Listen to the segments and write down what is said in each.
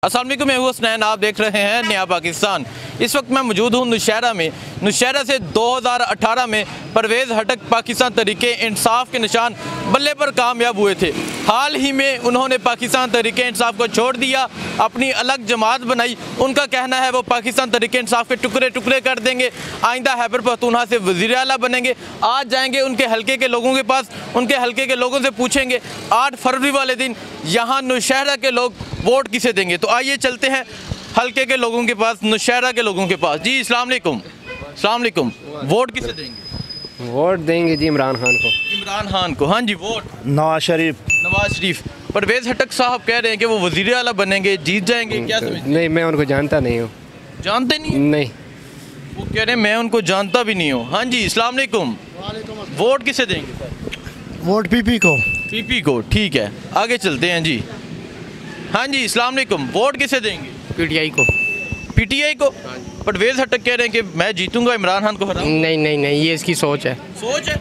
अस्सलाम वालेकुम, मैं हूं हसनैन, आप देख रहे हैं नया पाकिस्तान। इस वक्त मैं मौजूद हूं नौशहरा में। नौशहरा से 2018 में परवेज़ हटक पाकिस्तान तहरीक इंसाफ के निशान बल्ले पर कामयाब हुए थे। हाल ही में उन्होंने पाकिस्तान तहरीक इंसाफ को छोड़ दिया, अपनी अलग जमात बनाई। उनका कहना है वो पाकिस्तान तहरीक इंसाफ के टुकड़े टुकड़े कर देंगे, आइंदा खैबर पख्तूनख्वा से वज़ीर आला बनेंगे। आज जाएंगे उनके हल्के के लोगों के पास, उनके हल्के के लोगों से पूछेंगे 8 फरवरी वाले दिन यहाँ नौशहरा के लोग वोट किसे देंगे। तो आइए चलते हैं हल्के के लोगों के पास, नौशहरा के लोगों के पास। जी अस्सलाम वालेकुम। अस्सलाम वालेकुम। वोट किसे देंगे? वोट देंगे जी इमरान खान को। इमरान खान को। हाँ जी। वोट नवाज शरीफ। नवाज शरीफ। परवेज़ हटक साहब कह रहे हैं कि वो वज़ीर आला बनेंगे, जीत जाएंगे, क्या समझते? नहीं, मैं उनको जानता नहीं हूँ। जानते नहीं? नहीं। वो कह रहे हैं मैं उनको जानता भी नहीं हूँ। हाँ जी अस्सलाम वालेकुम। वोट किसे देंगे? वोट पीपी को। पीपी को। ठीक है, आगे चलते हैं जी। हाँ जी अस्सलाम वालेकुम। वोट किसे देंगे? पीटीआई को। पीटीआई को। परवेज़ हटक कह रहे हैं कि मैं जीतूंगा, इमरान खान को हराऊंगा। नहीं नहीं नहीं, ये इसकी सोच है। सोच है?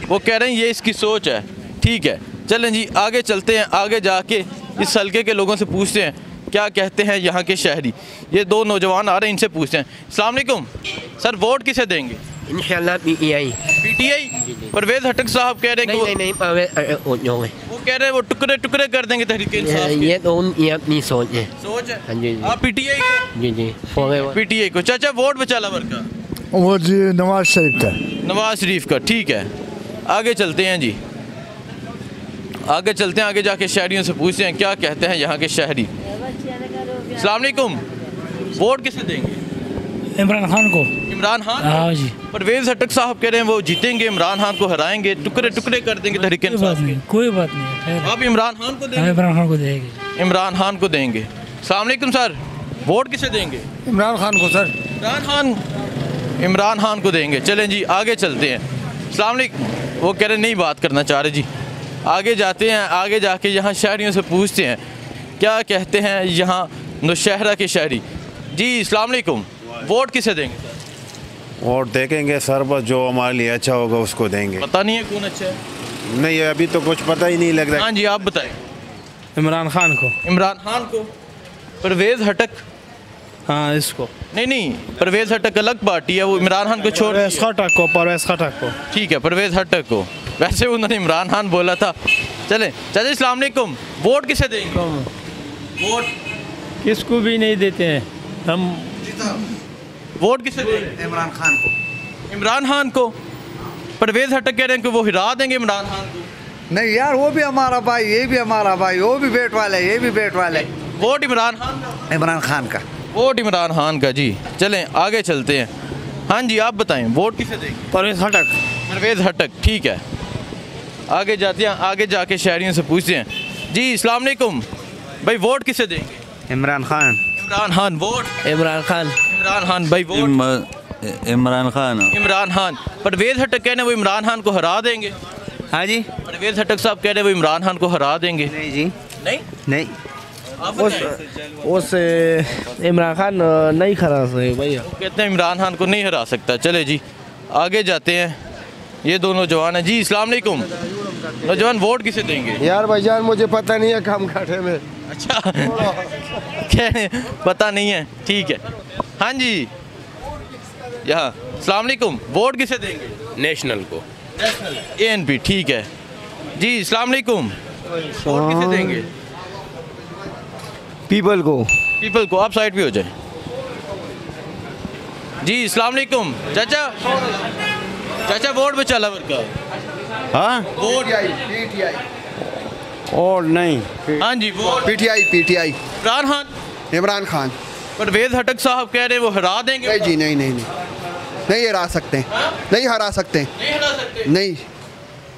वो कह रहे हैं ये इसकी सोच है। ठीक है, चलें जी आगे चलते हैं। आगे जाके इस हल्के के लोगों से पूछते हैं क्या कहते हैं यहाँ के शहरी। ये 2 नौजवान आ रहे हैं, इनसे पूछते हैं। अस्सलाम वालेकुम सर, वोट किसे देंगे? इंशाल्लाह पीटीआई। पीटीआई। परवेज़ हटक साहब कह रहे हैं कि नहीं, वो कह रहे हैं वो टुकड़े टुकड़े कर देंगे तहरीक इंसाफ के। ये तो ये अपनी सोच है। सोच है? हाँ जी। आप पीटीआई को? जी पीटीआई को। चाचा वोट बचाला वर्का? वो जी नवाज शरीफ का। नवाज शरीफ का। ठीक है, आगे चलते हैं जी। आगे चलते हैं, आगे जाके शहरियों से पूछते हैं क्या कहते हैं यहाँ के शहरी। अस्सलाम वालेकुम। वोट किसे देंगे? इमरान खान को। इमरान खान। हाँ जी। परवेज़ हटक साहब कह रहे हैं वो जीतेंगे, इमरान खान को हराएंगे, टुकड़े टुकड़े कर देंगे तहरीक इंसाफ के। कोई बात नहीं। आप इमरान खान को देंगे? इमरान खान को देंगे। इमरान खान को देंगे। अस्सलाम वालेकुम सर, वोट किसे देंगे? इमरान खान को सर। इमरान खान को देंगे। चलें जी आगे चलते हैं। अस्सलाम वालेकुम। वो कह रहे नहीं बात करना चाह रहे जी। आगे जाते हैं, आगे जाके यहाँ शहरियों से पूछते हैं क्या कहते हैं यहाँ नौशहरा के शहरी। जी अस्सलाम वालेकुम। वोट किसे देंगे? वोट देखेंगे सर, बस जो हमारे लिए अच्छा होगा उसको देंगे। पता नहीं है कौन अच्छा है? नहीं, अभी तो कुछ पता ही नहीं लग रहा। हाँ जी आप बताएं। इमरान खान को। इमरान खान को। परवेज़ हटक? हाँ इसको। नहीं, परवेज़ हटक अलग पार्टी है, वो इमरान खान को छोड़ परवेज़ हटक को। ठीक है, परवेज़ हटक को। वैसे उन्होंने इमरान खान बोला था। चलें चाचा अस्सलाम वालेकुम। वोट किसे देंगे? वोट किसको भी नहीं देते हैं हम। वोट किसे देंगे? इमरान खान को। इमरान खान को। परवेज़ हटक कह रहे हैं कि वो हिरा देंगे इमरान खान को। नहीं यार, वो भी हमारा भाई, ये भी हमारा भाई, वो भी बेट वाले, ये भी बेट वाले। वोट इमरान खान का। इमरान खान का। वोट इमरान खान का। जी चलें आगे चलते हैं। हाँ जी आप बताएं वोट किसे देंगे? परवेज़ हटक। परवेज़ हटक। ठीक है, आगे जाते हैं, आगे जाके शहरियों से पूछते हैं। जी अस्सलाम वालेकुम भाई, वोट किसे देंगे? इमरान खान। इमरान खान। वोट इमरान खान। इमरान खान भाई। वोट इमरान खान। इमरान खान। परवेज़ हटक कह रहे हैं वो इमरान खान को हरा देंगे। हाँ जी। परवेज़ हटक साहब कह रहे हैं वो इमरान खान को हरा देंगे। नहीं जी, नहीं नहीं। आप बताएं। उस इमरान खान नहीं खरा सके भैया। कहते हैं इमरान खान को नहीं हरा सकता। चले जी आगे जाते हैं। ये 2 नौजवान हैं। जी अस्सलाम वालेकुम। नौजवान वोट किसे देंगे? यार भाईजान मुझे पता नहीं है काम काटे में। अच्छा कह रहे हैं पता नहीं है। ठीक है, हाँ जी यहाँ अस्सलाम वालेकुम। वोट किसे देंगे? नेशनल को। ANP। ठीक है जी अस्सलाम वालेकुम। वोट किसे देंगे? पीपल को। पीपल को। आप साइड पे हो जाए। जी अस्सलाम वालेकुम। चाचा वोट बचा ला वर्का? हाँ, वोट। और नहीं। हाँ जी वोट। पीटीआई। इमरान खान। इमरान खान। परवेज़ हटक साहब कह रहे हैं वो हरा देंगे। नहीं जी, नहीं नहीं नहीं, नहीं हरा सकते, नहीं हरा सकते, नहीं हरा सकते। नहीं।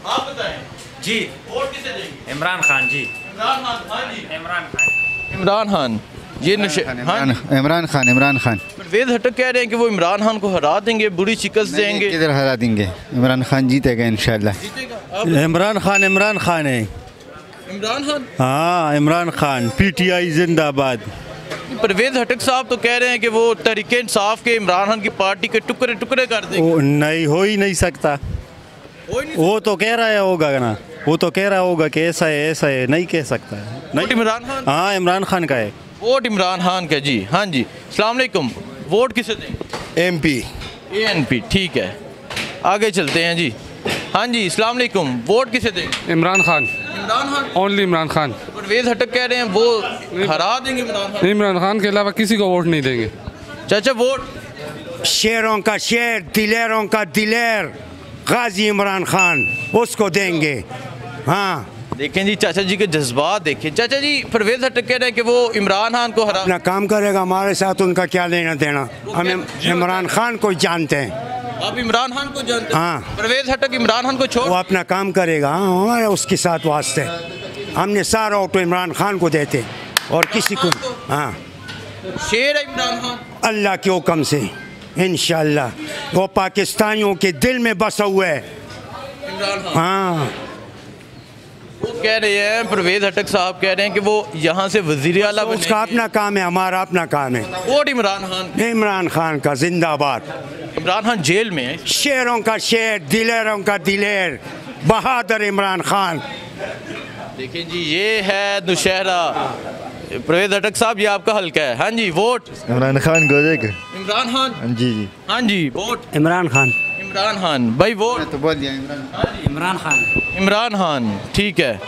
आप बताएं जी वोट किसे देंगे? इमरान खान जी। इमरान खान। हाँ जी इमरान खान। इमरान खान। ये हाँ इमरान खान। परवेज़ हटक कह रहे हैं कि वो इमरान खान को हरा देंगे, बुरी शिकस्त देंगे। किधर हरा देंगे? इमरान खान जीतेगा इंशाल्लाह। जीतेगा। इमरान खान है। इमरान खान। हाँ इमरान खान। पीटीआई जिंदाबाद। परवेज़ हटक साहब तो कह रहे हैं कि वो तहरीक इंसाफ के इमरान खान की पार्टी के टुकड़े टुकड़े कर देंगे। नहीं, हो ही नहीं सकता। वो तो कह रहा है होगा ना, वो तो कह रहा होगा कि ऐसा है नहीं कह सकता है। नहीं, इमरान खान। हाँ इमरान खान का है। वोट इमरान खान का जी। हाँ जी, अस्सलाम वालेकुम। वोट किसे देंगे? MP। ANP, ठीक है। आगे चलते हैं जी। हाँ जी, अस्सलाम वालेकुम। वोट किसे देंगे? इमरान खान। इमरान खान, ओनली इमरान खान। परवेज हटक कह रहे हैं वो हरा देंगे इमरान खान। इमरान खान के अलावा किसी को वोट नहीं देंगे। चाचा वोट? शेरों का शेर, दिलेरों का दिलेर, गाजी इमरान खान, उसको देंगे। हाँ, देखें जी चाचा जी के जज्बात देखें। चाचा जी परवेज हटक कह रहे हैं कि वो इमरान खान को हरा। अपना काम करेगा, हमारे साथ उनका क्या लेना देना। हम इमरान खान को जानते हैं। आप इमरान खान को जानते हैं? हाँ। परवेज हटक इमरान खान को छोड़ वो अपना काम करेगा, हमारे उसके साथ वास्ते। हमने सारा ऑटो इमरान खान को देते और किसी को। हाँ, शेर है इमरान खान। अल्लाह के हुक्म से इंशाल्लाह वो पाकिस्तानियों के दिल में बसा हुआ है। इमरान खान हाँ, वो कह रहे हैं, परवेज हटक साहब कह रहे हैं कि वो यहाँ से वजीर आला बनेंगे। उसका अपना काम है, हमारा अपना काम है। वोट इमरान खान। इमरान खान का जिंदाबाद। इमरान खान जेल में है। शेरों का शेर, दिलेरों का दिलेर, बहादुर इमरान खान। देखें जी, ये है नौशहरा। परवेज हटक साहब, ये आपका हल्का है। हाँ जी, वोट इमरान खान को देगा। इमरान खान। जी जी। हाँ जी, वोट इमरान खान। इमरान खान भाई। वोट तो बोल दिया इमरान खान। इमरान खान, ठीक है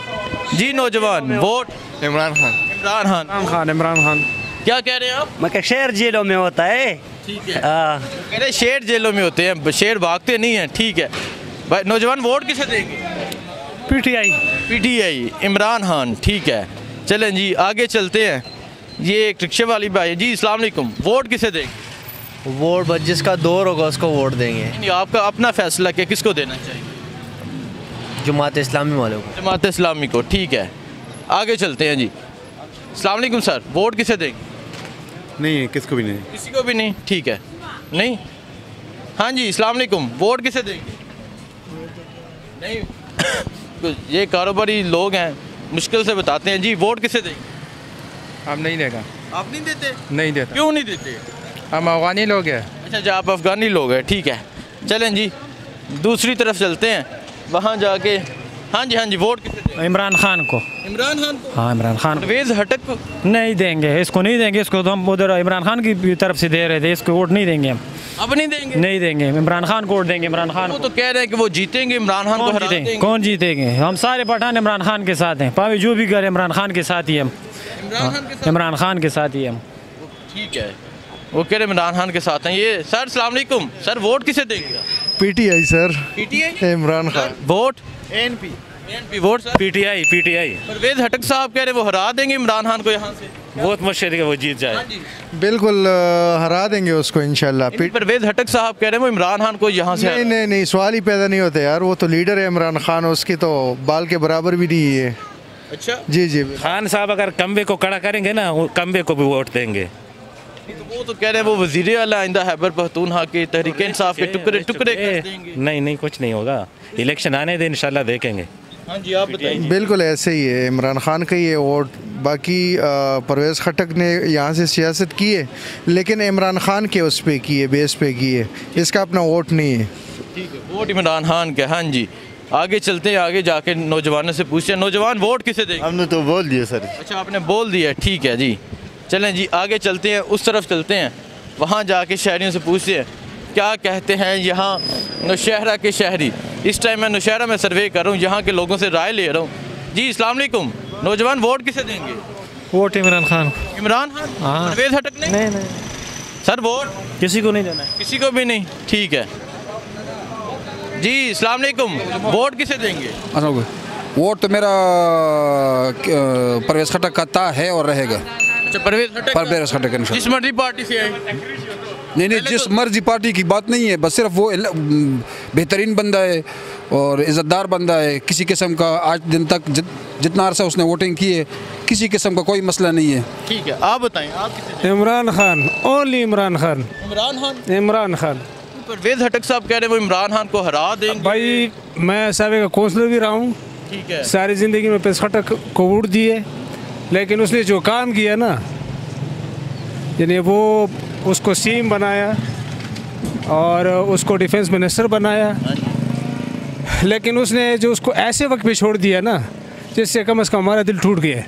जी। नौजवान वोट? इमरान खान। इमरान खान। इमरान खान। क्या कह रहे हैं आप? मैं क्या शेर जेलों में होता है? ठीक है। कह रहे शेर जेलों में होते हैं, शेर भागते नहीं हैं। ठीक है भाई। नौजवान वोट किसे देंगे? PTI। PTI, इमरान खान, ठीक है। चलें जी, आगे चलते हैं। ये एक रिक्शे वाली भाई है जी। अस्सलाम वालेकुम। वोट किसे देंगे? वोट बस जिसका दौर होगा उसको वोट देंगे। नहीं, आपका अपना फैसला क्या, किसको देना चाहिए? जमात इस्लामी वालों को। जमात इस्लामी को, ठीक है। आगे चलते हैं जी। अस्सलाम वालेकुम सर, वोट किसे देंगे? नहीं, किसको भी नहीं। किसी को भी नहीं, ठीक है। नहीं, हाँ जी, अस्सलाम वालेकुम। वोट किसे देंगे? नहीं ये कारोबारी लोग हैं, मुश्किल से बताते हैं जी। वोट किसे देंगे? हम नहीं देगा। आप नहीं देते? नहीं देता। क्यों नहीं देते? हम अफगानी लोग हैं। अच्छा जी, आप अफगानी लोग हैं, ठीक है। चलें जी, दूसरी तरफ चलते हैं, वहाँ जाके। हाँ जी, हाँ जी, वोट किसे देंगे? इमरान खान को। इमरान खान को? हाँ, इमरान खान। परवेज हटक को नहीं देंगे, इसको नहीं देंगे। इसको तो हम उधर इमरान खान की तरफ से दे रहे थे, इसको वोट नहीं देंगे हम। अब नहीं देंगे? नहीं देंगे, इमरान खान को वोट देंगे। इमरान खान वो तो कह रहे हैं कि वो जीतेंगे, इमरान खान को हरा देंगे। कौन जीतेंगे? हम सारे पठान इमरान खान के साथ हैं। पावे जो भी करे इमरान खान के साथ ही हम। इमरान खान के साथ? इमरान खान के साथ ही हम। ठीक है, वो कह रहे इमरान खान के साथ हैं ये। सर अस्सलाम वालेकुम। सर वोट किसे देंगे? PTI sir. PTI, Imran Khan. Vote ANP। Vote sir? PTI। Parvez Hatak sahab कह रहे वो हरा देंगे इमरान खान को यहाँ से। बहुत मुश्किल है वो जीत जाए। बिल्कुल हरा देंगे उसको इंशाल्लाह। परवेज हटक साहब कह रहे हैं वो इमरान खान को यहाँ से। नहीं नहीं, सवाल ही पैदा नहीं होता यार। वो तो लीडर है इमरान खान, उसकी तो बाल के बराबर भी नहीं है। अच्छा जी जी। खान साहब अगर कम्बे को कड़ा करेंगे ना, वो कम्बे को भी वोट देंगे। तो वो तो कह रहे हैं वो वजीर आला आइंदा खैबर पख्तूनख्वा के तहरीक इंसाफ के टुकड़े टुकड़े कर देंगे। नहीं, कुछ नहीं होगा। इलेक्शन आने दे, इंशाल्लाह देखेंगे। हाँ जी, आप बताइए। बिल्कुल ऐसे ही है, इमरान खान का ही है वोट। बाकी परवेज़ खटक ने यहाँ से सियासत की है, लेकिन इमरान खान के उस पे की है, बेस पे की है। इसका अपना वोट नहीं है। ठीक है, वोट इमरान खान का। हाँ जी, आगे चलते हैं, आगे जाके नौजवानों से पूछते हैं। नौजवान वोट किसे देंगे? हमने तो बोल दिया सर। अच्छा, आपने बोल दिया, ठीक है जी। चलें जी, आगे चलते हैं, उस तरफ चलते हैं, वहाँ जाके शहरियों से पूछते हैं क्या कहते हैं यहाँ नौशहरा के शहरी। इस टाइम मैं नौशहरा में सर्वे कर रहा हूँ, यहाँ के लोगों से राय ले रहा हूँ जी। अस्सलाम वालेकुम। नौजवान वोट किसे देंगे? वोट इमरान खान। इमरान खान? हाँ। परवेज हटक नहीं? सर वोट किसी को नहीं देना है। किसी को भी नहीं, ठीक है जी। अस्सलाम वालेकुम। वोट किसे देंगे? वोट तो मेरा परवेज़ खटक का ता है और रहेगा। अच्छा, परवेज खटक जिस मर्जी पार्टी से आए? नहीं, जिस मर्जी पार्टी की बात नहीं है, बस सिर्फ वो बेहतरीन बंदा है और इज़्ज़तदार बंदा है। किसी किस्म का आज दिन तक जितना अरसा उसने वोटिंग की है, किसी किस्म का कोई मसला नहीं है। ठीक है, आप बताएं, आप किसे? इमरान खान, ओनली इमरान खान। इमरान खान? इमरान खान। परवेज हटक साहब कह रहे हैं वो इमरान खान को हरा देंगे। भाई मैं साहब का काउंसलर भी रहा हूँ, ठीक है। सारी ज़िंदगी में परवेज़ खटक को वोट दिए, लेकिन उसने जो काम किया ना, यानी वो उसको सीएम बनाया और उसको डिफेंस मिनिस्टर बनाया, लेकिन उसने जो उसको ऐसे वक्त पे छोड़ दिया ना, जिससे कम से कम हमारा दिल टूट गया।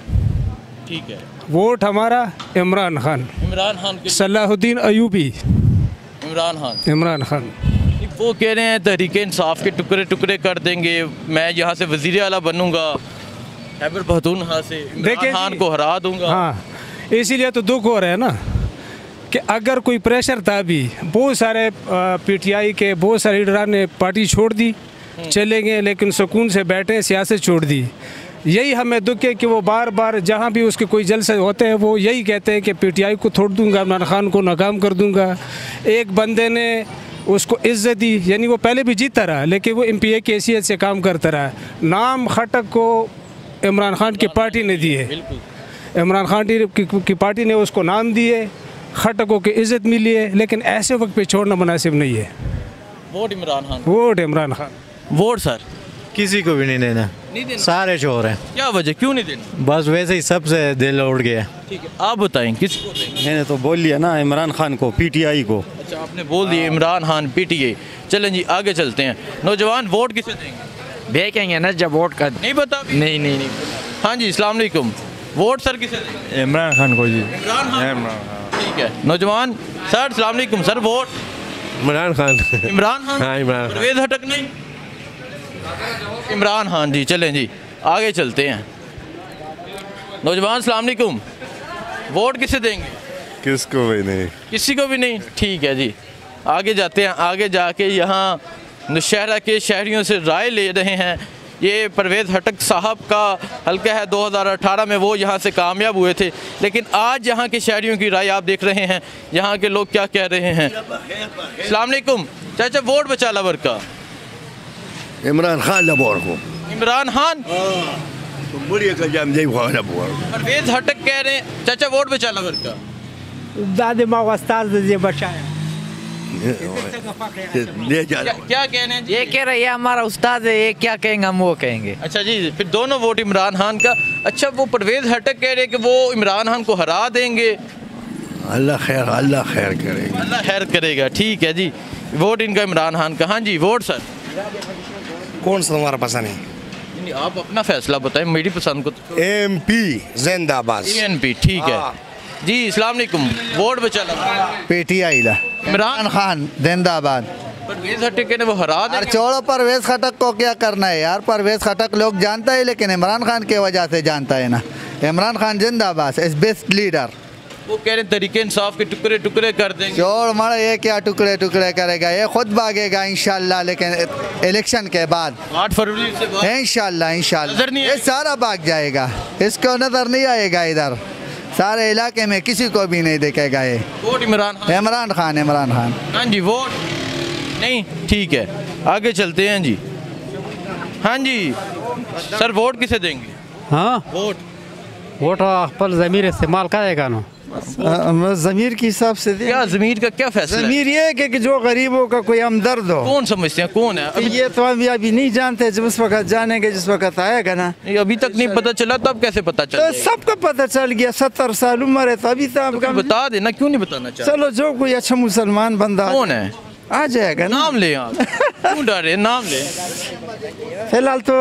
ठीक है। वोट हमारा इमरान खान, इमरान खान के सलाहुद्दीन अयूबी, इमरान खान। वो कह रहे हैं तहरीक इंसाफ के टुकड़े टुकड़े कर देंगे, मैं यहाँ से वज़ीर आला बनूंगा, खैबर पख्तूनख्वा से इमरान खान को हरा दूंगा। हाँ, इसीलिए तो दुख हो रहा है ना कि अगर कोई प्रेशर था भी, बहुत सारे पीटीआई के बहुत सारे लीडरान ने पार्टी छोड़ दी, चले गए, लेकिन सुकून से बैठे, सियासत छोड़ दी। यही हमें दुख है कि वो बार बार जहाँ भी उसके कोई जलसे होते हैं वो यही कहते हैं कि पीटीआई को छोड़ दूंगा, इमरान खान को नाकाम कर दूंगा। एक बंदे ने उसको इज्जत दी, यानी वो पहले भी जीतता रहा लेकिन वो एमपीए की हैसियत से काम करता रहा। नाम खटक को इमरान खान की पार्टी ने दिए, इमरान खान की पार्टी ने उसको नाम दिए, खटकों की इज्जत मिली है, लेकिन ऐसे वक्त पे छोड़ना मुनासिब नहीं है। Vote Imran Khan, vote Imran Khan. Vote sir किसी को भी नहीं देना, सारे चोर हैं। क्या वजह, क्यों नहीं देना? बस वैसे ही सबसे दिल उड़ गया। ठीक है, आप बताएं किसको देंगे? मैंने तो बोल लिया ना, इमरान खान को, पीटीआई को। अच्छा, आपने बोल दिया इमरान खान पीटीआई। चलें जी आगे चलते हैं। नौजवान वोट किसे देंगे? देखेंगे ना जब वोट का। नहीं पता? नहीं। हाँ जी, अस्सलाम वालेकुम। वोट सर किसे देंगे? इमरान खान को जी। इमरान खान। ठीक है नौजवान सर, अस्सलाम वालेकुम सर। वोट इमरान खान। इमरान खान। हाँ, इमरान खान। परवेज हटक नहीं, इमरान खान जी। चलें जी आगे चलते हैं। नौजवान अस्सलाम वालेकुम, वोट किसे देंगे? किसको भी नहीं। किसी को भी नहीं। ठीक है जी आगे जाते हैं। आगे जाके यहाँ नौशहरा के शहरियों से राय ले रहे हैं। ये परवेज़ हटक साहब का हल्का है, 2018 में वो यहाँ से कामयाब हुए थे, लेकिन आज यहाँ के शहरियों की राय आप देख रहे हैं, यहाँ के लोग क्या कह रहे हैं। अस्सलाम वालेकुम चाचा, वोट बचा लवर का इमरान खान लबोर को, इमरान खान। परवेज हटक कह रहे हैं चाचा वोट बचा लवर का। दादी माँ बचाया क्या कहने? ये कह रहे हैं हमारा उस्ताद है, ये क्या कहेंगे हम वो कहेंगे। अच्छा जी, फिर दोनों वोट इमरान खान का। अच्छा, वो परवेज हटक कह रहे हैं कि वो इमरान खान को हरा देंगे। अल्लाह खैर करेगा। अल्लाह खैर करेगा। ठीक है जी, वोट इनका इमरान खान का। हाँ जी वोट सर। कौन सा तुम्हारा पसंद है? नहीं, आप अपना फैसला बताएं, मेरी पसंद को तो। एमपी जिंदाबाद। एएनपी। ठीक है जी। अस्सलाम वालेकुम, वोट बचा लगा पीटीआई ला इमरान खान जिंदाबाद। परवेज हटक ने वो हरा देंगे। छोड़ो परवेज खटक को क्या करना है यार, परवेज खटक लोग जानता है लेकिन इमरान खान की वजह से जानता है ना। इमरान खान जिंदाबाद इज बेस्ट लीडर। वो कह रहे तरीके इंसाफ के टुकड़े टुकड़े कर देंगे। छोड़ मर, ये क्या टुकड़े टुकड़े करेगा, ये खुद भागेगा इंशाल्लाह, लेकिन इलेक्शन के बाद 8 फरवरी से बाद इंशाल्लाह ये सारा भाग जाएगा, इसको नजर नहीं आएगा इधर, सारे इलाके में किसी को भी नहीं देखेगा ये। वोट इमरान खान। हाँ जी वोट नहीं। ठीक है आगे चलते हैं जी। हाँ जी सर, वोट किसे देंगे? हाँ वोट पर ज़मीर इस्तेमाल करेगा ना, ज़मीर के हिसाब से क्या ज़मीर का क्या फैसला? ज़मीर ये है कि जो गरीबों का कोई हमदर्द हो। कौन समझते हैं कौन है? अभी ये तो अभी नहीं जानते, जब उस वक्त जानेंगे जिस वक्त आएगा ना। अभी तक नहीं पता चला, तब कैसे पता चला? तो सबको पता चल गया, 70 साल उम्र है तो अभी तो बता देना, क्यों नहीं बताना चाहते? चलो जो कोई अच्छा मुसलमान बंदा कौन है आ जाएगा। नाम ले आप, क्यों डरे, नाम ले। फिलहाल तो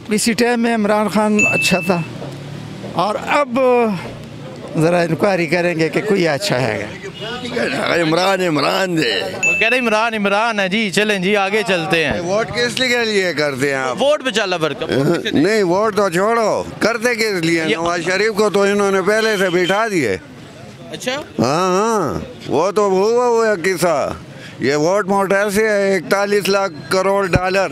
किसी टाइम में इमरान खान अच्छा था और अब ज़रा इंक्वायरी करेंगे कि कोई अच्छा है। इमरान दे, कह रहे इमरान है जी। चलें जी आगे चलते हैं। वोट किस लिए करते हैं आप? वोट बचा लवर का। नहीं वोट तो छोड़ो, करते किस लिए? नवाज शरीफ को तो इन्होंने पहले से बिठा दिए। अच्छा हाँ, वो तो हुआ किस्सा। ये वोट मोट ऐसे है, 41 लाख करोड़ डॉलर,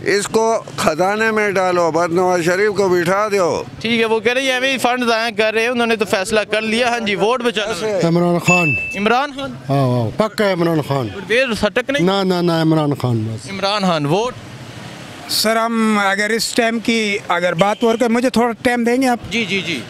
इसको खजाने में डालो, बस नवाज शरीफ को बिठा दो। ठीक है, वो कह रही है फंड दाया कर रहे हैं, उन्होंने तो फैसला कर लिया। हाँ जी वोट बचा इमरान खान। हाँ पक्का इमरान खान। हटक नहीं। ना इमरान खान बस। इमरान खान। वोट सर हम अगर इस टाइम की अगर बात और कर, मुझे थोड़ा टाइम देंगे आप? जी।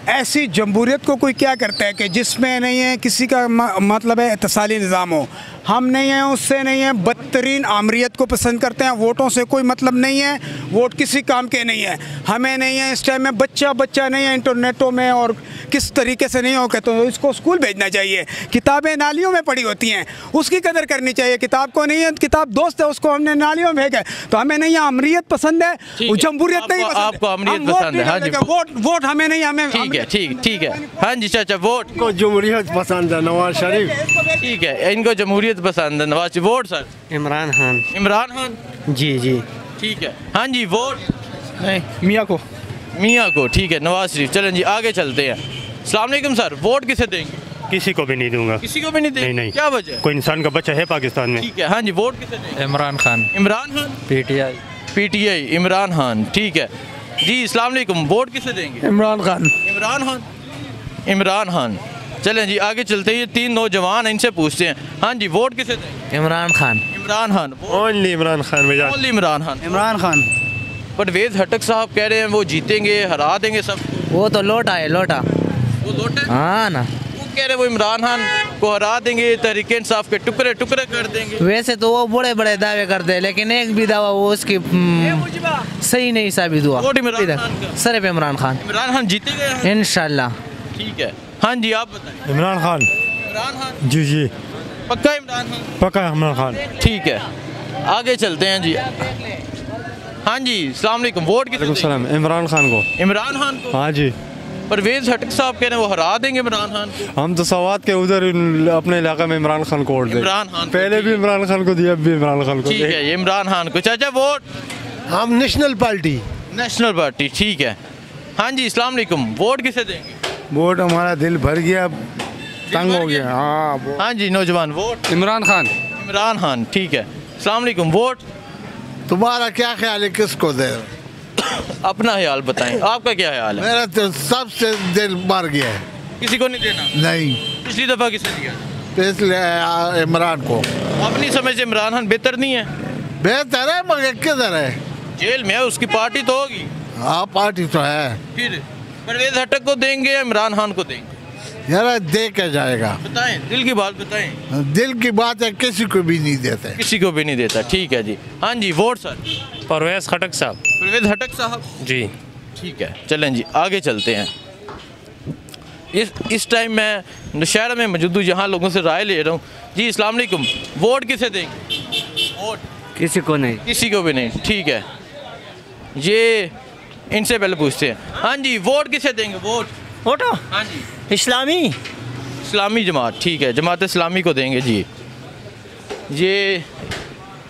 ऐसी जमहूरियत को कोई क्या करता है कि जिसमें नहीं है किसी का मतलब है इत्तेसाली निज़ाम हो। हम नहीं हैं, उससे नहीं हैं, बदतरीन आमरीत को पसंद करते हैं। वोटों से कोई मतलब नहीं है, वोट किसी काम के नहीं है, हमें नहीं है। इस टाइम में बच्चा नहीं है इंटरनेटों में, और किस तरीके से नहीं हो के, तो इसको स्कूल भेजना चाहिए। किताबें नालियों में पड़ी होती हैं, उसकी कदर करनी चाहिए। किताब को नहीं है, किताब दोस्त है, उसको हमने नालियों में भेजा। तो हमें नहीं है, अमरीत पसंद है, जमहूरियत नहीं पसंद। आपको अमरीत पसंद है? हाँ जी, वोट हमें नहीं, हमें ठीक है, ठीक है। हाँ जी चाचा, वोट को जमहूरियत पसंद है, नवाज शरीफ। ठीक है, इनको जमहूरियत पसंद है, नवाज। Vote sir? इमरान खान। इमरान खान, जी जी, ठीक है। हाँ जी, वोट? नहीं, मियाँ को। ठीक है, नवाज शरीफ। चलें जी, आगे चलते हैं। अस्सलाम वालेकुम सर, वोट किसे देंगे? किसी को भी नहीं दूंगा। किसी को भी नहीं देंगे? नहीं। क्या वजह? कोई इंसान का बच्चा है पाकिस्तान में। ठीक है, हाँ जी, वोट किसे देंगे? इमरान खान। इमरान खान, पीटीआई, इमरान खान, ठीक है जी। अस्सलाम वालेकुम, वोट किसे देंगे? इमरान खान। इमरान खान। चलें जी, आगे चलते हैं। ये 3 नौजवान हैं, इनसे पूछते हैं। हाँ जी, वोट किसे देंगे? इमरान खान। ओनली इमरान खान भैया। ओनली इमरान खान। परवेज हटक साहब कह रहे हैं वो जीतेंगे, हरा देंगे सब। वो तो लोटा है, लोटा। वो लोटा? हाँ ना, वो कह रहे वो इमरान खान को हरा देंगे, तहरीक इंसाफ के टुकड़े टुकड़े कर देंगे। वैसे तो वो बड़े बड़े दावे करते हैं, लेकिन एक भी दावा वो उसकी सही नहीं साबित हुआ। सिर्फ इमरान खान जीतेगा इंशाल्लाह। ठीक है, हाँ जी, आप बताएं। इमरान खान। जी जी, पक्का इमरान खान? पक्का इमरान खान। ठीक है, आगे चलते हैं जी। हाँ जी, अस्सलाम वालेकुम, वोट किसे देंगे? इमरान खान को। हाँ जी। परवेज हटक साहब कह रहे हैं वो हरा देंगे इमरान खान को। हम तो सवात के उधर अपने इलाका में इमरान खान को वोट दें। इमरान खान पहले भी इमरान खान को दिया, अब भी इमरान खान को। ठीक है, ये इमरान खान को। चाचा वोट? हम नेशनल पार्टी। ठीक है। हाँ जी, अस्सलाम वालेकुम, वोट किसे देंगे? वोट हमारा दिल भर गया, तंग हो गया। हाँ जी, नौजवान, वोट? इमरान खान। ठीक है। अस्सलाम वालेकुम, वोट? तुम्हारा क्या ख्याल है, किसको दे? अपना ख्याल बताएं, आपका क्या ख्याल है? मेरा तो सबसे दिल मर गया है। किसी को नहीं देना? नहीं। पिछली दफा किसे दिया? इसलिए इमरान को। अपनी समझ से इमरान खान बेहतर नहीं है? बेहतर है, मगर किधर है? जेल में है, उसकी पार्टी तो होगी। हाँ, पार्टी तो है। फिर परवेज हटक को देंगे या इमरान खान को देंगे? यार दे के जाएगा। बताएं, दिल की बात बताएं। दिल की बात है, किसी को भी नहीं देते। किसी को भी नहीं देता। ठीक है जी। हाँ जी, वोट सर? परवेज हटक साहब। जी, ठीक है। चलें जी, आगे चलते हैं। इस टाइम मैं नौशहरा में मौजूद हूँ, यहाँ लोगों से राय ले रहा हूँ जी। अस्सलाम वालेकुम, वोट किसे देंगे? वोट किसी को नहीं। किसी को भी नहीं, ठीक है। ये इनसे पहले पूछते हैं। हाँ जी, वोट किसे देंगे? वोट? हाँ जी, इस्लामी जमात। ठीक है, जमात इस्लामी को देंगे जी। ये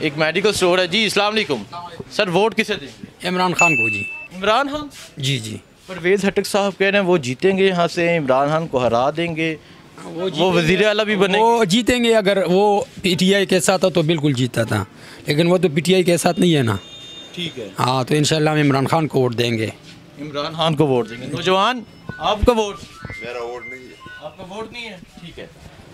एक मेडिकल स्टोर है जी। अस्सलाम वालेकुम सर, वोट किसे देंगे? इमरान खान को जी। इमरान खान? जी। परवेज हटक साहब कह रहे हैं वो जीतेंगे यहाँ से, इमरान खान को हरा देंगे, वो वज़ीर आला भी बनेंगे। वो जीतेंगे, अगर वो पीटीआई के साथ था तो बिल्कुल जीता था, लेकिन वो तो पीटीआई के साथ नहीं है ना। ठीक है, हाँ, तो इंशाल्लाह हम इमरान खान को वोट देंगे। इमरान खान को वोट देंगे। नौजवान, आपका वोट? मेरा वोट नहीं है। आपका वोट नहीं है? ठीक है,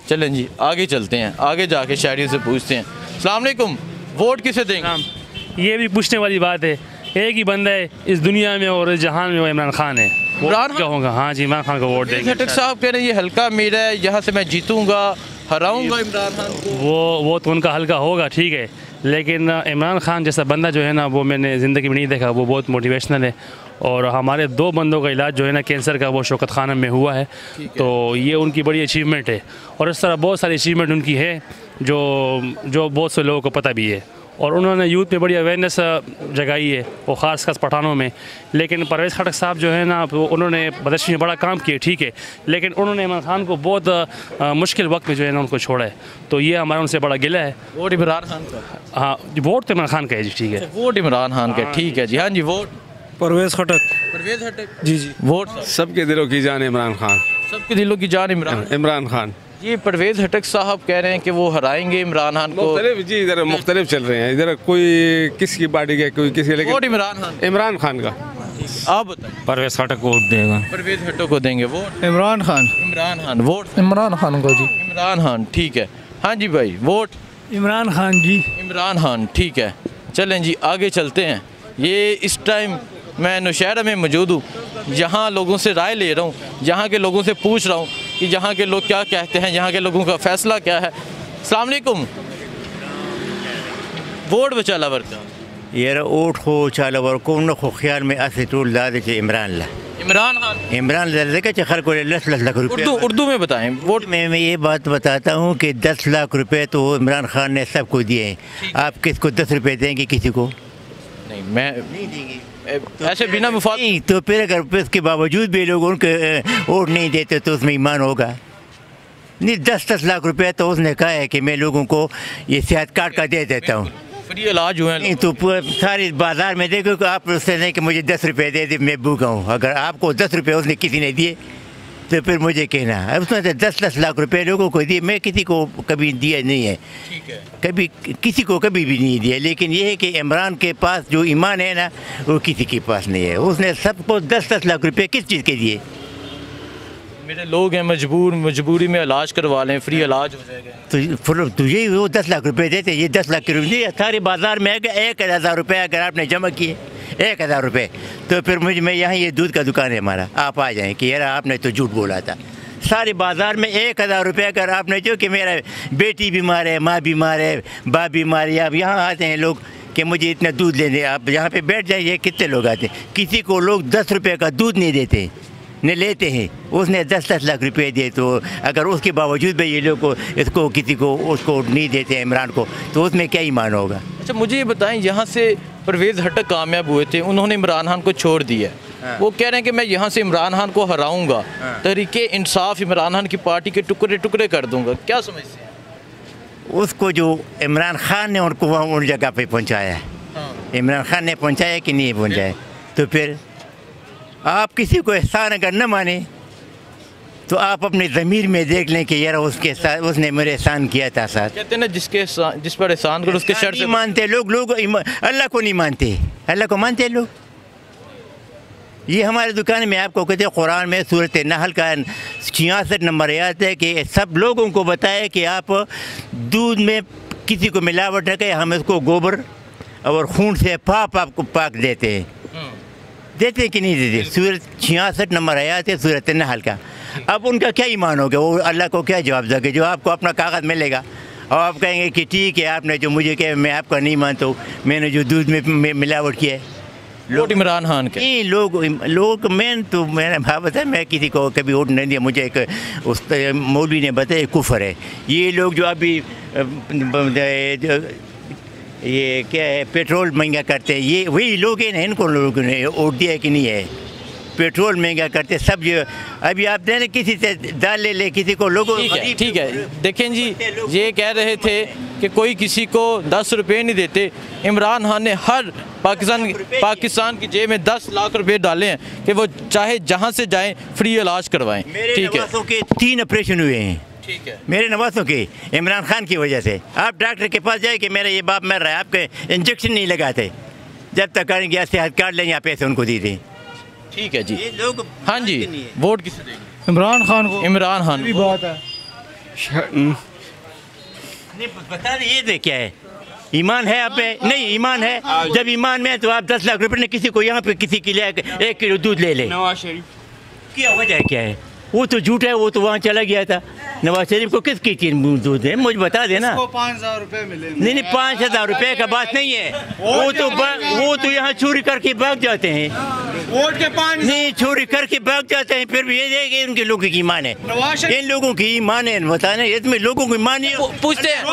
चलें जी, आगे चलते हैं। आगे जाके शहरियों से पूछते हैं। अस्सलाम वालेकुम, वोट किसे देंगे? ये भी पूछने वाली बात है। एक ही बंदा है इस दुनिया में और इस जहान में, वो इमरान खान है। इमरान कहूँगा, हाँ जी, इमरान खान को वोट देंगे। हटक साहब कह रहे हैं ये हल्का मेरा है, यहाँ से मैं जीतूंगा, हराऊंगा इमरान खान को। वो तो उनका हल्का होगा, ठीक है, लेकिन इमरान खान जैसा बंदा जो है ना, वो मैंने ज़िंदगी में नहीं देखा। वो बहुत मोटिवेशनल है, और हमारे 2 बंदों का इलाज जो है ना कैंसर का, वो शौकत खाना में हुआ है। तो ये उनकी बड़ी अचीवमेंट है, और इस तरह बहुत सारी अचीवमेंट उनकी है जो बहुत से लोगों को पता भी है। और उन्होंने यूथ में बड़ी अवेयरनेस जगाई है, वो ख़ास पठानों में। लेकिन परवेज़ खटक साहब जो है ना, उन्होंने बदश्ती में बड़ा काम किया, ठीक है, लेकिन उन्होंने इमरान खान को बहुत मुश्किल वक्त में जो है ना उनको छोड़ा है। तो ये हमारा उनसे बड़ा गिला है। वोट इमरान खान का? हाँ, वोट तो इमरान खान का है जी। ठीक है, वोट इमरान खान का, ठीक है जी। हाँ जी, वोट? परवेज़ खटक। परवेज़ हटक जी। वोट? सबके दिलों की जान इमरान खान। सबके दिलों की जान इमरान खान। ये परवेज़ हटक साहब कह रहे हैं कि वो हराएंगे इमरान खान को। जी, इधर मुख्तलिफ चल रहे हैं, इधर कोई किसकी पार्टी का, कोई किसी, लेकिन वोट इमरान खान का। आप बताएं। परवेज़ खटक को वोट देगा। परवेज़ हटक को देंगे वोट? इमरान खान। वोट? इमरान खान को जी। इमरान खान, ठीक है। हाँ जी भाई, वोट? इमरान खान जी। इमरान खान, ठीक है। चलें जी, आगे चलते हैं। ये इस टाइम मैं नौशहरा में मौजूद हूँ, जहाँ लोगों से राय ले रहा हूँ, जहाँ के लोगों से पूछ रहा हूँ कि यहाँ के लोग क्या कहते हैं, यहाँ के लोगों का फ़ैसला क्या है। अस्सलाम वालेकुम। वोट बचाला वर्ता यार वोट हो चाला वर कोन खो ख्याल में असे टूल दादे चे इमरान खान लड़के चे खर को 10 लाख रुपए उर्दू में बताएं। वोट में मैं ये बात बताता हूँ कि 10 लाख रुपए तो इमरान खान ने सबको दिए हैं। आप किसको 10 रुपए देंगे किसी को? नहीं, मैं नहीं देंगे ऐसे बिना मुफाद। नहीं तो फिर अगर इसके बावजूद भी लोग उनके वोट नहीं देते तो उसमें ईमान होगा नहीं। 10 लाख रुपए तो उसने कहा है कि मैं लोगों को ये सेहत कार्ड का दे देता हूँ, फ्री इलाज हुए नहीं तो सारी बाजार में देखो कि आप उससे नहीं कि मुझे 10 रुपए दे दे मैं भूखा हूँ। अगर आपको 10 रुपए उसने किसी ने दिए तो फिर मुझे कहना है उसने तो 10 लाख रुपए लोगों को दिए। मैं किसी को कभी दिया नहीं है, कभी किसी को कभी भी नहीं दिया। लेकिन ये है कि इमरान के पास जो ईमान है ना वो किसी के पास नहीं है। उसने सबको 10 लाख रुपए किस चीज़ के दिए? मेरे लोग हैं मजबूरी में इलाज करवा लें, फ्री इलाज हो जाएगा। तो तुझे वो 10 लाख रुपए देते, ये 10 लाख रुपये सारे बाजार में 1000 रुपये अगर आपने जमा किए 1000 रुपये तो फिर मैं यहाँ ये दूध का दुकान है हमारा, आप आ जाएँ कि यार आपने तो झूठ बोला था। सारे बाज़ार में 1000 रुपये अगर आपने जो कि मेरा बेटी बीमार है, माँ बीमार है, बाप बीमार है, अब यहाँ आते हैं लोग कि मुझे इतना दूध लेने, आप यहाँ पे बैठ जाइए कितने लोग आते हैं। किसी को लोग 10 रुपये का दूध नहीं देते न लेते हैं। उसने 10 लाख रुपए दिए तो अगर उसके बावजूद भी ये लोग को इसको किसी को उसको नहीं देते इमरान को तो उसमें क्या ईमान होगा? अच्छा मुझे ये बताएं, यहाँ से परवेज़ हटक कामयाब हुए थे, उन्होंने इमरान खान को छोड़ दिया। वो कह रहे हैं कि मैं यहाँ से इमरान खान को हराऊंगा, तहरीके इंसाफ इमरान खान की पार्टी के टुकड़े टुकड़े कर दूंगा, क्या समझते हैं? उसको जो इमरान खान ने उनको वहाँ उन जगह पे पहुँचाया है, इमरान खान ने पहुँचाया कि नहीं पहुँचाया? तो फिर आप किसी को एहसान अगर न माने तो आप अपने ज़मीर में देख लें कि यार उसके साथ उसने मेरे एहसान किया था। साथ कहते हैं ना जिस पर एहसान करो उसके शर्त से मानते लोग अल्लाह को नहीं मानते, अल्लाह को मानते लोग। ये हमारे दुकान में आपको कहते हैं कुरान में सूरत नहल का 66 नंबर आयत है कि सब लोगों को बताए कि आप दूध में किसी को मिलावट न करें, हम इसको गोबर और खून से आपको पाक देते हैं कि नहीं देते। सूरत 66 नंबर आयत है सूरत नहल का। अब उनका क्या ईमान हो गया? वो अल्लाह को क्या जवाब देंगे? जो आपको अपना कागज़ मिलेगा और आप कहेंगे कि ठीक है आपने जो मुझे कहे मैं आपका नहीं मानता हूँ, मैंने जो दूध में मिलावट किया है। लोग इमरान खान के नहीं लोग मैंने भाव बताया, मैं किसी को कभी वोट नहीं दिया। मुझे एक उस मौलवी ने बताया कुफर है। ये लोग जो अभी ये क्या है पेट्रोल महंगा करते हैं, ये वही लोग हैं ना, इनको लोगों ने वोट दिया कि नहीं है? पेट्रोल महंगा करते सब जो अभी आप देने किसी से दाल ले किसी को लोगों ठीक है देखें जी, ये कह रहे थे कि कोई किसी को 10 रुपये नहीं देते। इमरान खान ने हर पाकिस्तान की जेब में 10 लाख रुपए डाले हैं कि वो चाहे जहां से जाएं फ्री इलाज करवाएं। ठीक है, के 3 ऑपरेशन हुए हैं। ठीक है, मेरे नवासों के इमरान खान की वजह से। आप डॉक्टर के पास जाए कि मेरा ये बाप मर रहा है, आपके इंजेक्शन नहीं लगाते, जब तक करेंगे सेहत कार्ड लें या पैसे उनको दे दें। ठीक है जी, ये लोग हाँ जी, वोट किसे देंगे? इमरान खान को। इमरान खान भी बात है नहीं बता रहे, ये दे क्या है? ईमान है आप पे? नहीं ईमान है। जब ईमान में है तो आप 10 लाख रुपए ने किसी को यहाँ पे किसी के लिए 1 किलो दूध ले ले। नवाज शरीफ क्या वजह क्या है? वो तो झूठ है, वो तो वहाँ चला गया था। नवाज शरीफ को किसकी चीज दूध है मुझे बता देना। 5000 रुपए मिले। नहीं 5000 रुपए का बात नहीं है। वो तो यहाँ चोरी करके भाग जाते हैं। वोट के 5 नहीं चोरी करके भाग जाते हैं, फिर भी ये देखे उनके लोगों की ईमान है। इन लोगों की ईमान है बताने, इसमें लोगों की ईमान है। पूछते हैं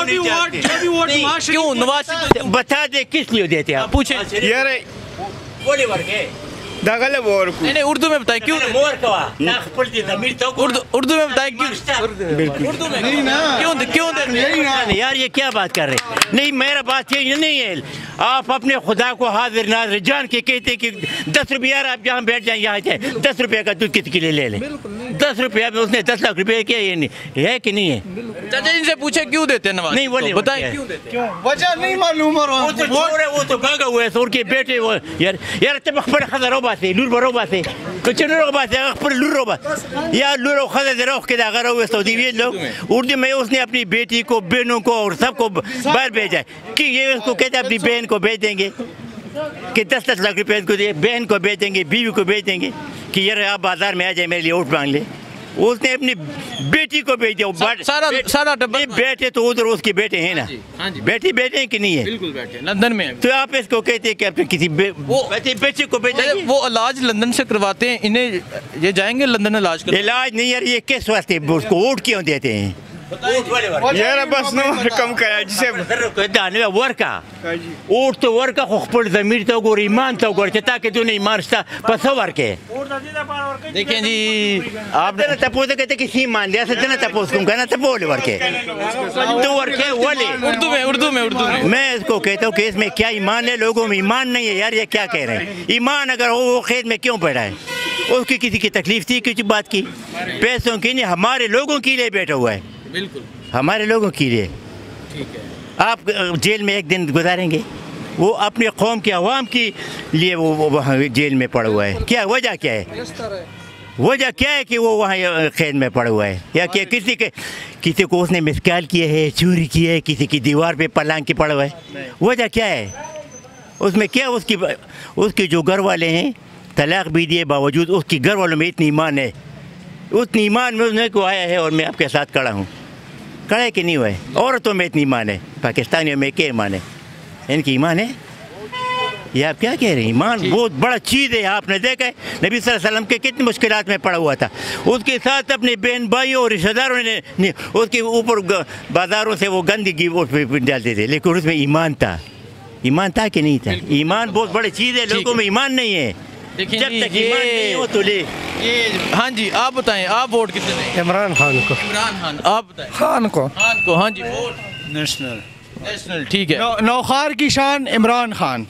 क्यों नवाज बता दे किस लिए देते हैं? पूछे यार बोले वर्ग दगले बोर को नहीं उर्दू में बताए क्यों? उर्दू में बताए क्यों? उर्दू में क्यों यार ये क्या बात कर रहे हैं? नहीं मेरा बात ये नहीं है। आप अपने खुदा को हाजिर नाजिर जान के कहते कि 10 रुपये यार आप जहाँ बैठ जाए यहाँ जाए 10 रुपये का दूध किसी के लिए ले लें। 10 रुपये में उसने 10 लाख रुपये किया, ये नहीं है कि नहीं है? चाचा इनसे पूछे क्यों देते हैं नवाज? नहीं बोले बताए क्यों देते हैं? वजह नहीं मालूम। वो तो भागा हुआ है उनके बेटे वो यार तब हजार बासे लूर बरो बासे कुछ नो बासे पर लूरो बास या लूरो खदे दे रोक के दागा रो सऊदी भी लोग उर्दू में उसने अपनी बेटी को बहनों को और सबको बाहर भेजा कि ये उसको कहते अपनी बहन को भेज देंगे कि 10-10 लाख रुपए को दे, बहन को भेज देंगे, बीवी को भेज देंगे कि यार आप बाजार में आ जाए मेरे लिए वोट मांग ले। उसने अपनी बेटी को भेज दिया। सारा बेटे तो उधर उसके बेटे हैं ना, बेटी बेटे हैं कि नहीं है? बिल्कुल बेटे लंदन में। तो आप इसको कहते हैं कि अपने किसी बेटे को भेजेंगे? वो इलाज लंदन से करवाते हैं, इन्हें ये जाएंगे लंदन इलाज नहीं यार, ये किस वास्ते उसको वोट क्यों देते हैं? यार बस नो कम करा जिसे दाने वर्का वोट तो वर्का खपड़ ज़मीर तो गोर ईमान तो गोर ताकि तू नहीं मारता पसवर के। देखिए जी आप ना तपोज कहते कि सी मान लिया सच ना तपोज तुम कहना तपोल वर्के तो वर्के वाले उर्दू में मैं इसको कहता हूँ कि इसमें क्या ईमान है? लोगों में ईमान नहीं है यार, ये क्या कह रहे हैं? ईमान अगर हो वो खेत में क्यों पड़ा है? उसकी किसी की तकलीफ थी किसी बात की? पैसों की नहीं, हमारे लोगों के लिए बैठा हुआ है, बिल्कुल हमारे लोगों के लिए। ठीक है, आप जेल में एक दिन गुजारेंगे, वो अपने कौम के अवाम के लिए वो वहाँ जेल में पड़ा हुआ है। क्या वजह क्या है? वजह क्या है कि वो वहाँ कैद में पड़ा हुआ है? या क्या किसी को उसने मिसकाल किया है, चोरी की है, किसी की दीवार पे पलांग के पड़ा हुआ है? वजह क्या है उसमें? क्या उसके जो घर वाले हैं तलाक भी दिए बावजूद उसके घर वालों में इतनी ईमान है, उतनी ईमान में उसने को आया है और मैं आपके साथ खड़ा हूँ। खड़ा है कि नहीं हुआ है? औरतों में इतनी ईमान है, पाकिस्तानियों में क्या ईमान है? इनकी ईमान है? ये आप क्या कह रहे हैं? ईमान बहुत बड़ा चीज़ है। आपने देखा है नबी सल्लल्लाहु अलैहि वसल्लम के कितनी मुश्किलात में पड़ा हुआ था, उसके साथ अपने बहन भाइयों और रिश्तेदारों ने उसके ऊपर बाज़ारों से वो गंदगी डालते थे, लेकिन उसमें ईमान था। ईमान था कि नहीं था? ईमान बहुत बड़ी चीज़ है, लोगों में ईमान नहीं है। देखिए जब तक ईमान नहीं हो तो ले। हाँ जी, आप बताएं, आप वोट किसे देंगे? इमरान खान को। इमरान खान। आप बताएं? खान को। हाँ जी, वोट नेशनल। ठीक है, नौखार की शान इमरान खान,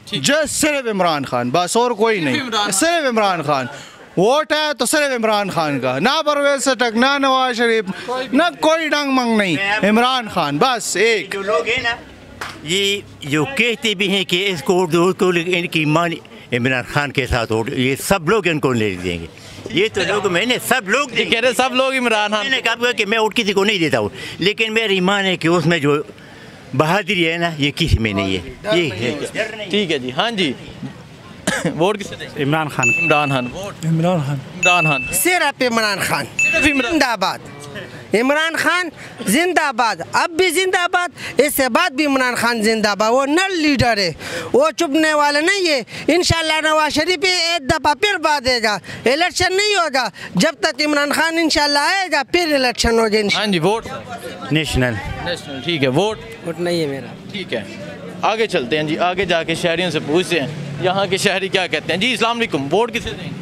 जस्ट सिर्फ इमरान खान, बस और कोई नहीं, सिर्फ इमरान खान। वोट है तो सिर्फ इमरान खान का, ना परवेज सटक, ना नवाज शरीफ, ना कोई डंग मंग नहीं, इमरान खान बस एक। जो लोग हैं ना ये जो कहते भी हैं कि इसको वोट दो, तो इनकी ईमान इमरान खान के साथ वोट, ये सब लोग इनको ले देंगे। ये तो लोग मैंने सब लोग कह रहे, सब लोग इमरान खान। मैंने कहा कि मैं वोट किसी को नहीं देता हूँ, लेकिन मेरा ईमान है कि उसमें जो बहादुरी है ना ये किसी में नहीं है। ये है। ठीक है जी, हाँ जी, वोट किसे देंगे? इमरान खान। इमरान खान। वोट इमरान खान। इमरान खान। सिर्फ इमरान खान जिंदाबाद, इमरान खान जिंदाबाद, अब भी जिंदाबाद, इससे बाद भी इमरान खान जिंदाबाद। वो नल लीडर है, वो चुपने वाला नहीं है। इंशाल्लाह नवाज शरीफ एक दफ़ा फिर बाद देगा, इलेक्शन नहीं होगा जब तक इमरान खान इंशाल्लाह आएगा, फिर इलेक्शन होगा। हाँ जी, वोट नेशनल। ठीक है, वोट नहीं है मेरा। ठीक है, आगे चलते हैं जी, आगे जाके शहरियों से पूछते हैं यहाँ के शहरी क्या कहते हैं। जी अस्सलाम वालेकुम, वोट किसे देंगे?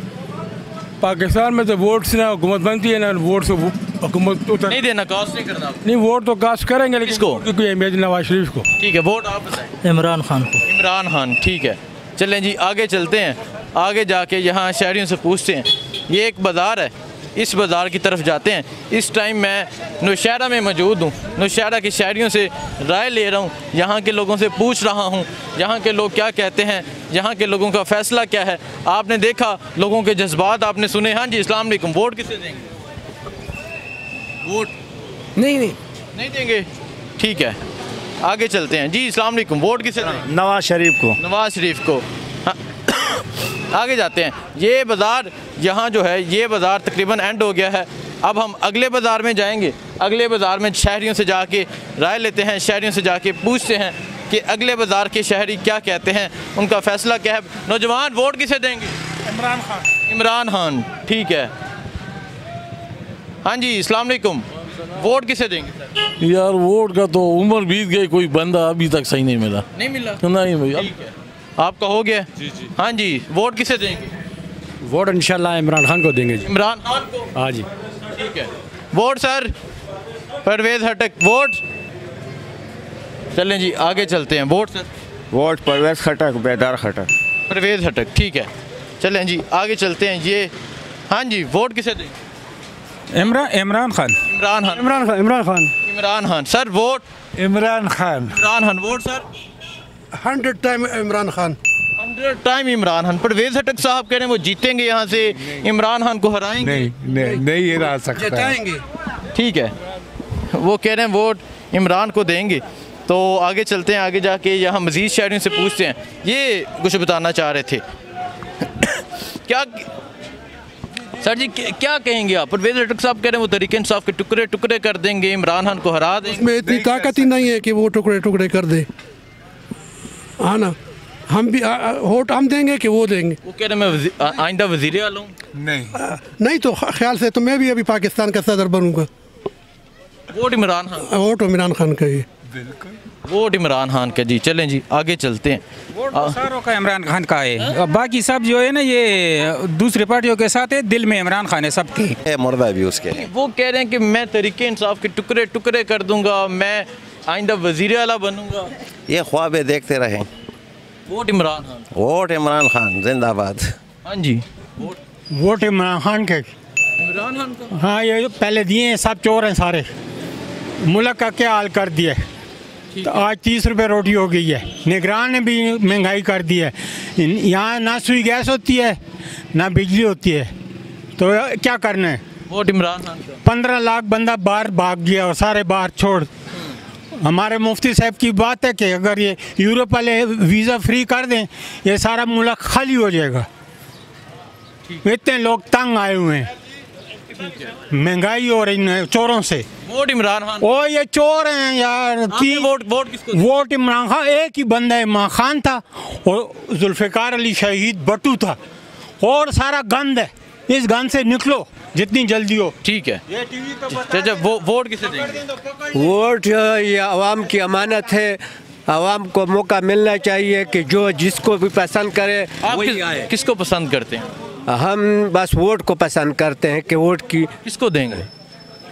पाकिस्तान में तो वोट से ना हुकूमत बनती है ना वोट से हुकूमत उतर नहीं देना, कास्ट नहीं करना। नहीं, वोट तो कास्ट करेंगे, लेकिन क्योंकि नवाज शरीफ को। ठीक है, वोट आप बताएं। इमरान खान को। इमरान खान। ठीक है, चलें जी आगे चलते हैं, आगे जाके यहाँ शहरियों से पूछते हैं। ये एक बाज़ार है, इस बाज़ार की तरफ जाते हैं। इस टाइम मैं नौशहरा में मौजूद हूँ, नौशहरा के शहरियों से राय ले रहा हूँ, यहाँ के लोगों से पूछ रहा हूँ यहाँ के लोग क्या कहते हैं, यहाँ के लोगों का फ़ैसला क्या है। आपने देखा लोगों के जज्बात आपने सुने। हाँ जी अस्सलाम वालेकुम, वोट किसे देंगे? वोट नहीं देंगे। ठीक है, आगे चलते हैं जी। अस्सलाम वालेकुम, वोट किसे देंगे? नवाज शरीफ को। नवाज शरीफ को। हाँ। आगे जाते हैं। ये बाज़ार यहाँ जो है ये बाज़ार तकरीबन एंड हो गया है। अब हम अगले बाज़ार में जाएंगे, अगले बाज़ार में शहरियों से जाके राय लेते हैं, शहरियों से जाके पूछते हैं कि अगले बाज़ार के शहरी क्या कहते हैं, उनका फ़ैसला क्या है। नौजवान वोट किसे देंगे? इमरान खान। इमरान खान। ठीक है, हाँ जी अस्सलाम वालेकुम, वोट किसे देंगे? यार वोट का तो उम्र बीत गई, कोई बंदा अभी तक सही नहीं मिला। नहीं मिला? नहीं भैया। आपका हो गया? जी। हाँ जी, वोट किसे देंगे? वोट इंशाल्लाह इमरान खान को देंगे जी। इमरान खान को? हाँ जी। ठीक है, vote sir Parvez Hatak. Vote चलें जी आगे चलते हैं। Vote sir? वोट परवेज खटक, बेदार खटक। परवेज हटक। ठीक है, चलें जी आगे चलते हैं। ये हाँ जी, वोट किसे देंगे? Imran Khan. Imran Khan. Sir vote? Imran Khan. Vote sir? 100 time Imran Khan. 100 time Imran Khan. Parvez Hatak sahab कह रहे हैं वो जीतेंगे यहाँ से, इमरान खान को हराएंगे। नहीं ये रह सकता जिताएंगे। ठीक है, वो कह रहे हैं वोट इमरान को देंगे। तो आगे चलते हैं, आगे जाके यहाँ मज़ीद शहरियों से पूछते हैं। ये कुछ बताना चाह रहे थे क्या सर जी क्या कहेंगे आप? परवेज हटक साहब कह रहे हैं वो तहरीक इंसाफ के टुकड़े टुकड़े कर देंगे, इमरान खान को हरा देंगे। इसमें इतनी ताकत ही नहीं है कि वो टुकड़े टुकड़े कर दे। हाँ ना, हम भी वोट हम देंगे कि वो देंगे? वो कह रहे मैं आइंदा वजीर आला हूँ। नहीं तो ख्याल से तो मैं भी अभी पाकिस्तान का सदर बनूंगा। वोट इमरान खान, वोट इमरान खान का ही, वोट इमरान खान का जी। चलें जी आगे चलते हैं। वोट तो सारों का इमरान खान का है, और बाकी सब जो है ना ये दूसरी पार्टियों के साथ है, दिल में इमरान खान है सबके। मुर्दा भी उसके। वो कह रहे हैं कि मैं तहरीक इंसाफ के टुकड़े टुकड़े कर दूंगा, मैं आइंदा वजीर आला बनूंगा। ये ख्वाबे देखते रहें। वोट इमरान खान, वोट इमरान खान जिंदाबाद। हाँ जी, वोट इमरान खान के। इमरान खान का? हाँ, ये पहले दिए हैं, सब चोर हैं सारे। मुल्क का क्या हाल कर दिया, तो आज 30 रुपये रोटी हो गई है। निगरान ने भी महंगाई कर दी है। यहाँ ना सुई गैस होती है ना बिजली होती है, तो क्या करना है? वोट इमरान खान का। 15 लाख बंदा बाहर भाग गया और सारे बाहर छोड़। हमारे मुफ्ती साहब की बात है कि अगर ये यूरोप वाले वीज़ा फ्री कर दें, ये सारा मुल्क खाली हो जाएगा। इतने लोग तंग आए हुए हैं, महंगाई हो रही है चोरों से। वोट इमरान खान। ओ ये चोर हैं यार। वोट किसको? वोट इमरान खान। एक ही बंदा इमरान खान था और जुल्फ़िकार अली शहीद भट्टू था, और सारा गंद है। इस गंद से निकलो जितनी जल्दी हो। ठीक है। वोट किसे देंगे? वोट ये आवाम की अमानत है, आवाम को मौका मिलना चाहिए कि जो जिसको भी पसंद करे वही आए। किसको पसंद करते हैं? हम बस वोट को पसंद करते हैं कि वोट की किसको देंगे?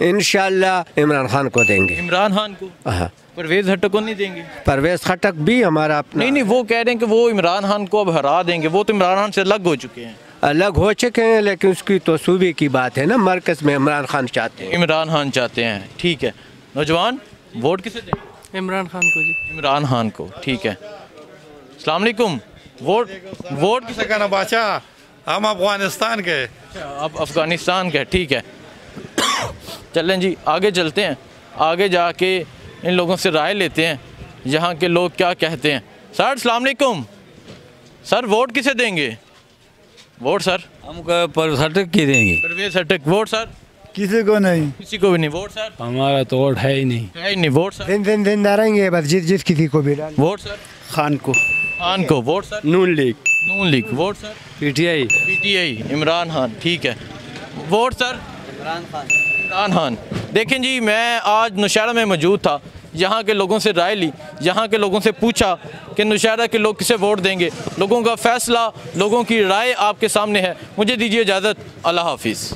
इंशाल्लाह इमरान खान को देंगे। इमरान खान को? हाँ। परवेज हटक को नहीं देंगे? परवेज हटक भी हमारा अपना। नहीं, वो कह रहे हैं कि वो इमरान खान को अब हरा देंगे। वो तो इमरान खान से अलग हो चुके हैं। अलग हो चुके हैं, लेकिन उसकी तो सूबे की बात है ना, मरकज में इमरान खान चाहते हैं। इमरान खान चाहते हैं, ठीक है। नौजवान वोट किसे देंगे? इमरान खान को जी। इमरान खान को, ठीक है। अस्सलाम वालेकुम। वोट किसे कहना बादशाह? हम अफगानिस्तान के। आप अफगानिस्तान के, ठीक है। चलें जी आगे चलते हैं, आगे जाके इन लोगों से राय लेते हैं यहाँ के लोग क्या कहते हैं। सर अस्सलाम वालेकुम। सर वोट किसे देंगे? वोट सर हम परवेज हटक की देंगे। परवेज हटक। Vote sir? किसी को नहीं। किसी को भी नहीं। Vote sir? हमारा तो वोट है ही नहीं। है ही नहीं। Vote sir? दिन रहेंगे बस, जिस किसी को भी डाल। Vote sir? खान को। खान को। Vote sir? Noon league. Noon league. Vote sir? PTI. PTI. Imran Khan, ठीक है। Vote sir? इमरान खान। इमरान खान। देखें जी, मैं आज नौशहरा में मौजूद था, यहाँ के लोगों से राय ली, यहाँ के लोगों से पूछा कि नौशहरा के लोग किसे वोट देंगे। लोगों का फैसला, लोगों की राय आपके सामने है। मुझे दीजिए इजाज़त। अल्लाह हाफिज़।